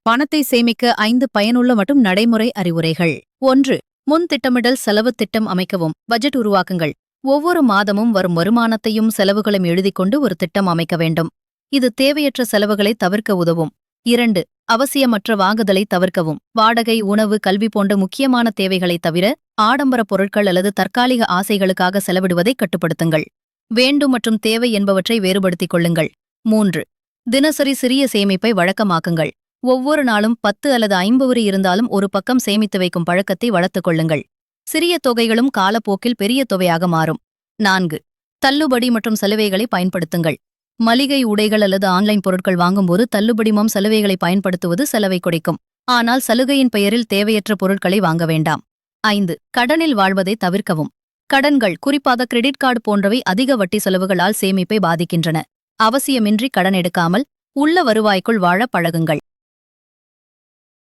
பணத்தை சேமிக்க 5 பயனுள்ள மற்றும் நடைமுறை அறிவுரைகள். 1. முன் திட்டமிடல் செலவு திட்டம் அமைக்கவும். பட்ஜெட் உருவாக்குங்கள். ஒவ்வொரு மாதமும் வரும் வருமானத்தையும் செலவுகளையும் எழுதிக் கொண்டு ஒரு திட்டம் அமைக்க வேண்டும். இது தேவையற்ற செலவுகளை தவிர்க்க உதவும். 2. அவசியமற்ற வாங்குதலை தவிர்க்கவும். வாடகை, உணவு, கல்வி போன்ற முக்கியமான தேவைகளைத் தவிர ஆடம்பர பொருட்கள் அல்லது தற்காலிக ஆசைகளுக்காக செலவிடுவதை கட்டுப்படுத்துங்கள். வேண்டும் மற்றும் தேவை என்பவற்றை வேறுபடுத்திக் கொள்ளுங்கள். 3. தினசரி சிறிய சேமிப்பை வழக்கமாக்குங்கள். ஒவ்வொரு நாளும் 10 அல்லது 50 இருந்தாலும் ஒரு பக்கம் சேமித்து வைக்கும் பழக்கத்தை வளர்த்துக் கொள்ளுங்கள். சிறிய தொகைகளும் காலப்போக்கில் பெரிய தொகையாக மாறும். 4. தள்ளுபடி மற்றும் சலுகைகளை பயன்படுத்துங்கள். மளிகை, உடைகள் அல்லது ஆன்லைன் பொருட்கள் வாங்கும்போது தள்ளுபடி மற்றும் சலுகைகளை பயன்படுத்துவது செலவை குறைக்கும். ஆனால் சலுகையின் பெயரில் தேவையற்ற பொருட்களை வாங்க வேண்டாம். 5. கடனில் வாழ்வதை தவிர்க்கவும். கடன்கள், குறிப்பாக கிரெடிட் கார்டு போன்றவை அதிக வட்டி செலவுகளால் சேமிப்பை பாதிக்கின்றன. அவசியமின்றி கடன் எடுக்காமல் உள்ள வருவாய்க்குள் வாழ பழகுங்கள்.